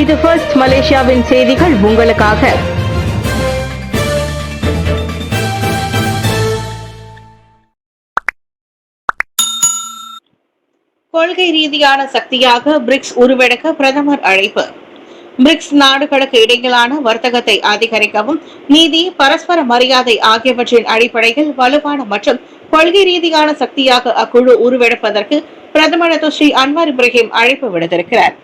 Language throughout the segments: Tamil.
இது ஃபர்ஸ்ட் மலேசியாவின் செய்திகள் உங்களுக்காக. கொள்கை ரீதியான சக்தியாக பிரிக்ஸ் உருவெடுக்க பிரதமர் அழைப்பு. பிரிக்ஸ் நாடுகளுக்கு இடையிலான வர்த்தகத்தை அதிகரிக்கவும் நீதி, பரஸ்பர மரியாதை ஆகியவற்றின் அடிப்படையில் வலுவான மற்றும் கொள்கை ரீதியான சக்தியாக அக்குழு உருவெடுப்பதற்கு பிரதமர் ஸ்ரீ அன்வார் இப்ராஹிம் அழைப்பு விடுத்திருக்கிறார்.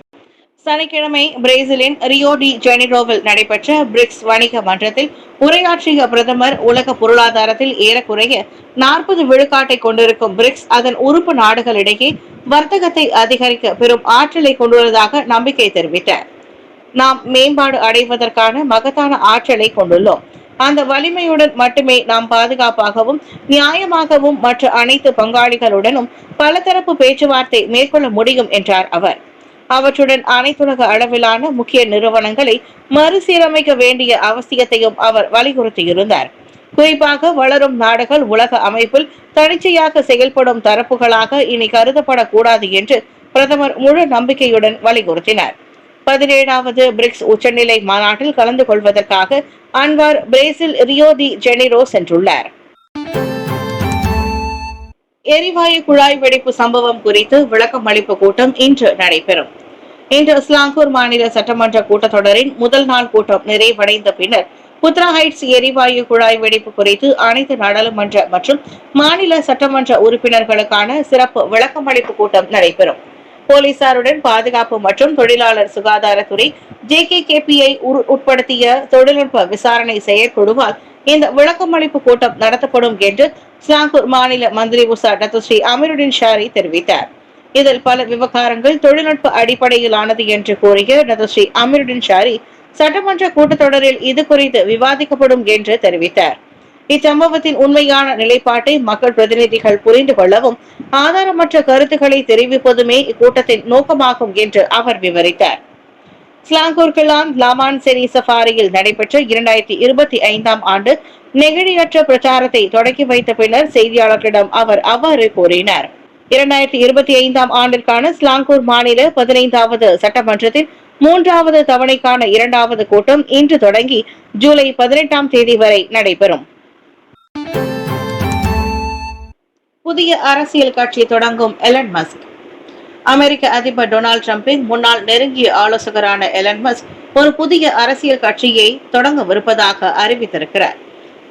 சனிக்கிழமை பிரேசிலின் ரியோ டி ஜெனிரோவில் நடைபெற்ற பிரிக்ஸ் வணிக மன்றத்தில் உரையாற்றிய பிரதமர், உலக பொருளாதாரத்தில் ஏறக்குறைய 40 விழுக்காட்டை கொண்டிருக்கும் பிரிக்ஸ் அதன் உறுப்பு நாடுகளிடையே வர்த்தகத்தை அதிகரிக்க பெரும் ஆற்றலை கொண்டுள்ளதாக நம்பிக்கை தெரிவித்தார். நாம் மேம்பாடு அடைவதற்கான மகத்தான ஆற்றலை கொண்டுள்ளோம். அந்த வலிமையுடன் மட்டுமே நாம் பாதுகாப்பாகவும் நியாயமாகவும் மற்ற அனைத்து பங்காளிகளுடனும் பலதரப்பு பேச்சுவார்த்தை மேற்கொள்ள முடியும் என்றார் அவர். அவற்றுடன் அனைத்துலக அளவிலான முக்கிய நிறுவனங்களை மறுசீரமைக்க வேண்டிய அவசியத்தையும் அவர் வலியுறுத்தியிருந்தார். குறிப்பாக வளரும் நாடுகள் உலக அமைப்பில் தனிச்சையாக செயல்படும் தரப்புகளாக இனி கருதப்படக்கூடாது என்று பிரதமர் முழு நம்பிக்கையுடன் வலியுறுத்தினார். 17வது பிரிக்ஸ் உச்சநிலை மாநாட்டில் கலந்து கொள்வதற்காக Anwar Brazil Rio de Janeiro சென்றுள்ளார். எரிவாயு குழாய் வெடிப்பு சம்பவம் குறித்து விளக்கம் அளிப்பு கூட்டம் இன்று நடைபெறும். இன்று ஸ்லாங்கூர் மாநில சட்டமன்ற கூட்டத்தொடரின் முதல் நாள் கூட்டம் நிறைவடைந்த பின்னர் புத்ரா ஹைட்ஸ் எரிவாயு குழாய் வெடிப்பு குறித்து அனைத்து நாடாளுமன்ற மற்றும் மாநில சட்டமன்ற உறுப்பினர்களுக்கான சிறப்பு விளக்கமளிப்பு கூட்டம் நடைபெறும். போலீசாருடன் பாதுகாப்பு மற்றும் தொழிலாளர் சுகாதாரத்துறை JKKPI உட்படுத்திய தொழில்நுட்ப விசாரணை செயற்குழுவால் இந்த விளக்கமளிப்பு கூட்டம் நடத்தப்படும் என்று ஸ்லாங்கூர் மாநில மந்திரி உசா டத்துஸ்ரீ அமீருடின் ஷாரி தெரிவித்தார். இதில் பல விவகாரங்கள் தொழில்நுட்ப அடிப்படையிலானது என்று கூறிய டத்துஸ்ரீ அமீருடின் ஷாரி, சட்டமன்ற கூட்டத்தொடரில் இது குறித்து விவாதிக்கப்படும் என்று தெரிவித்தார். இச்சம்பவத்தின் உண்மையான நிலைப்பாட்டை மக்கள் பிரதிநிதிகள் புரிந்து கொள்ளவும் ஆதாரமற்ற கருத்துக்களை தெரிவிப்பதுமே இக்கூட்டத்தின் நோக்கமாகும் என்று அவர் விவரித்தார். ஸ்லாங்கூர் கிளான் லாமான் செரி சஃபாரியில் நடைபெற்ற 2025ஆம் ஆண்டு நெகிழியற்ற பிரச்சாரத்தை தொடங்கி வைத்த பின்னர் செய்தியாளர்களிடம் அவர் அவ்வாறு கூறினார். 2025ஆம் ஆண்டிற்கான ஸ்லாங்கூர் மாநில 15வது சட்டமன்றத்தின் 3வது தவணைக்கான 2வது கூட்டம் இன்று தொடங்கி ஜூலை 18ஆம் தேதி வரை நடைபெறும். புதிய அரசியல் கட்சி தொடங்கும் எலன் மஸ்க். அமெரிக்க அதிபர் டொனால்டு டிரம்பின் முன்னாள் நெருங்கிய ஆலோசகரான எலன் மஸ்க் ஒரு புதிய அரசியல் கட்சியை தொடங்கவிருப்பதாக அறிவித்திருக்கிறார்.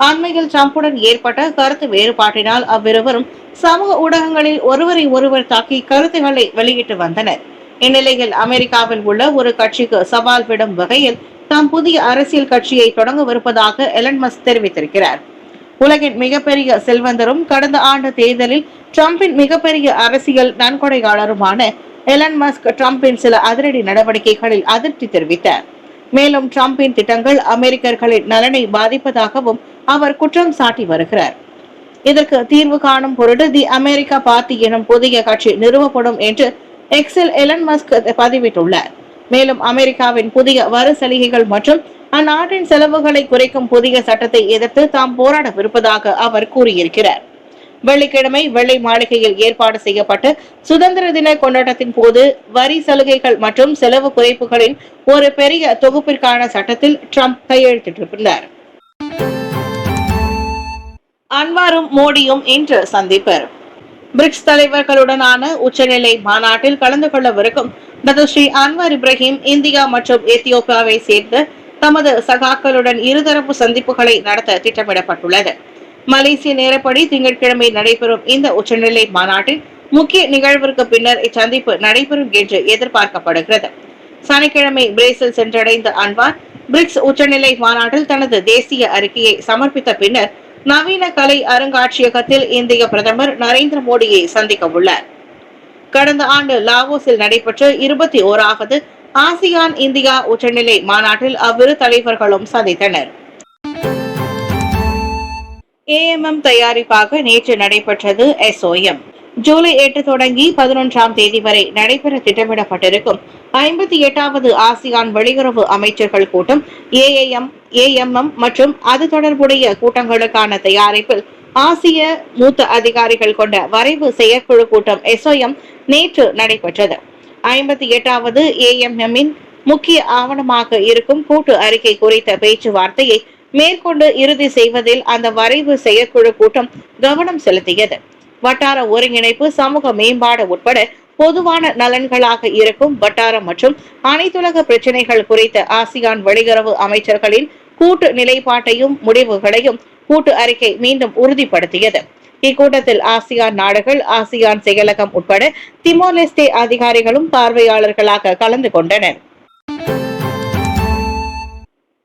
அண்மையில் டிரம்புடன் ஏற்பட்ட கருத்து வேறுபாட்டினால் அவ்விருவரும் சமூக ஊடகங்களில் ஒருவரை ஒருவர் தாக்கி கருத்துக்களை வெளியிட்டு வந்தனர். இந்நிலையில் அமெரிக்காவில் உள்ள ஒரு கட்சிக்கு சவால் விடும் வகையில் தாம் புதிய அரசியல் கட்சியை தொடங்கவிருப்பதாக எலன் மஸ்க் தெரிவித்திருக்கிறார். உலகின் மிகப்பெரிய செல்வந்தரும் கடந்த ஆண்டு தேர்தலில் டிரம்பின் மிகப்பெரிய அரசியல் நன்கொடையாளருமான எலன் மஸ்க் டிரம்பின் சில அதிரடி நடவடிக்கைகளில் அதிருப்தி தெரிவித்தார். மேலும் டிரம்பின் திட்டங்கள் அமெரிக்கர்களின் நலனை பாதிப்பதாகவும் அவர் குற்றம் சாட்டி வருகிறார். இதற்கு தீர்வு காணும் பொருட்டு தி அமெரிக்கா பார்ட்டி எனும் புதிய கட்சி நிறுவப்படும் என்று எக்ஸில் எலன் மஸ்க் பதிவிட்டுள்ளார். மேலும் அமெரிக்காவின் புதிய வரி சலுகைகள் மற்றும் அந்நாட்டின் செலவுகளை குறைக்கும் புதிய சட்டத்தை எதிர்த்து தாம் போராடவிருப்பதாக அவர் கூறியிருக்கிறார். வெள்ளிக்கிழமை வெள்ளை மாளிகையில் ஏற்பாடு செய்யப்பட்ட சுதந்திர தின கொண்டாட்டத்தின் போது வரி சலுகைகள் மற்றும் செலவு குறைப்புகளின் ஒரு பெரிய தொகுப்பிற்கான சட்டத்தில் ட்ரம்ப் கையெழுத்திட்டிருந்தார். அன்வாரும் மோடியும் இன்று சந்திப்பர். பிரிக்ஸ் தலைவர்களுடனான உச்சநிலை மாநாட்டில் கலந்து கொள்ளவிருக்கும் டத்துஸ்ரீ அன்வார் இப்ராஹிம் இந்தியா மற்றும் எத்தியோப்பியாவை சேர்ந்த தமது சகாக்களுடன் இருதரப்பு சந்திப்புகளை நடத்த திட்டமிடப்பட்டுள்ளது. மலேசிய நேரப்படி திங்கட்கிழமை நடைபெறும் இந்த உச்சநிலை மாநாட்டில் முக்கிய நிகழ்விற்கு பின்னர் இச்சந்திப்பு நடைபெறும் என்று எதிர்பார்க்கப்படுகிறது. சனிக்கிழமை பிரேசில் சென்றடைந்த அன்வார் பிரிக்ஸ் உச்சநிலை மாநாட்டில் தனது தேசிய அறிக்கையை சமர்ப்பித்த பின்னர் நவீன கலை அருங்காட்சியகத்தில் இந்திய பிரதமர் நரேந்திர மோடியை சந்திக்க உள்ளார். கடந்த ஆண்டு லாவோஸில் நடைபெற்ற 21வது ஆசியான் இந்தியா உச்சநிலை மாநாட்டில் அவ்விரு தலைவர்களும் சந்தித்தனர். AMM தயாரிப்பாக நேற்று நடைபெற்றது SOM. ஜூலை 8 தொடங்கி 11ஆம் தேதி வரை நடைபெற திட்டமிடப்பட்டிருக்கும் 58வது ஆசியான் வெளியுறவு அமைச்சர்கள் கூட்டம் AMM மற்றும் அது தொடர்புடைய கூட்டங்களுக்கான தயாரிப்பில் ஆசிய மூத்த அதிகாரிகள் கொண்ட வரைவு செயற்குழு கூட்டம் SOM நேற்று நடைபெற்றது. 58வது AMM-இன் முக்கிய ஆவணமாக இருக்கும் கூட்டு அறிக்கை குறித்த பேச்சுவார்த்தையை மேற்கொண்டு இறுதி செய்வதில் அந்த வரைவு செயற்குழு கூட்டம் கவனம் செலுத்தியது. வட்டார ஒருங்கிணைப்பு, சமூக மேம்பாடு உட்பட பொதுவான நலன்களாக இருக்கும் வட்டார மற்றும் அனைத்துலக பிரச்சினைகள் குறித்த ஆசியான் வெளியுறவு அமைச்சர்களின் கூட்டு நிலைப்பாட்டையும் முடிவுகளையும் கூட்டு அறிக்கை மீண்டும் உறுதிப்படுத்தியது. இக்கூட்டத்தில் ஆசியான் நாடுகள், ஆசியான் செயலகம் உட்பட திமோர் லெஸ்டே அதிகாரிகளும் பார்வையாளர்களாக கலந்து கொண்டனர்.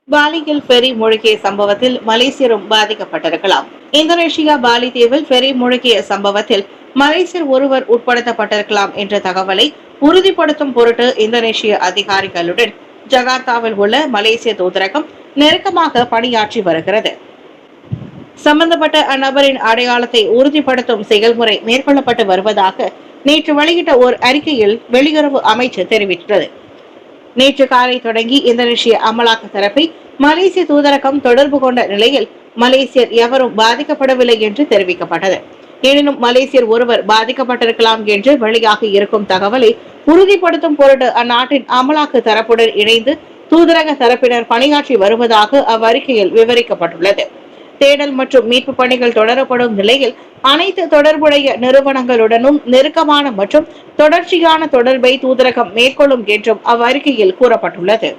பாலியில் ஃபெரி மூழ்கிய சம்பவத்தில் மலேசியரும் பாதிக்கப்பட்டிருக்கலாம். இந்தோனேஷியா பாலி தீவில் ஃபெரி மூழ்கிய சம்பவத்தில் மலேசியர் ஒருவர் உட்படுத்தப்பட்டிருக்கலாம் என்ற தகவலை உறுதிப்படுத்தும் பொருட்டு இந்தோனேஷிய அதிகாரிகளுடன் ஜகார்த்தாவில் உள்ள மலேசிய தூதரகம் நெருக்கமாக பணியாற்றி வருகிறது. சம்பந்தப்பட்ட அந்நபரின் அடையாளத்தை உறுதிப்படுத்தும் செயல்முறை மேற்கொள்ளப்பட்டு வருவதாக நேற்று வெளியிட்ட ஒரு அறிக்கையில் வெளியுறவு அமைச்சு தெரிவித்தது. நேற்று காலை தொடங்கி இந்தோனேஷிய அமலாக்க தரப்பை மலேசிய தூதரகம் தொடர்பு கொண்ட நிலையில் மலேசியர் எவரும் பாதிக்கப்படவில்லை என்று தெரிவிக்கப்பட்டது. எனினும் மலேசியர் ஒருவர் பாதிக்கப்பட்டிருக்கலாம் என்று வெளியாகி இருக்கும் தகவலை உறுதிப்படுத்தும் பொருட்டு அந்நாட்டின் அமலாக்க தரப்புடன் இணைந்து தூதரக தரப்பினர் பணியாற்றி வருவதாக அவ்வறிக்கையில் விவரிக்கப்பட்டுள்ளது. தேடல் மற்றும் மீட்பு பணிகள் தொடரப்படும் நிலையில் அனைத்து தொடர்புடைய நிறுவனங்களுடனும் நெருக்கமான மற்றும் தொடர்ச்சியான தொடர்பை தூதரகம் மேற்கொள்ளும் என்றும் அவ்வறிக்கையில் கூறப்பட்டுள்ளது.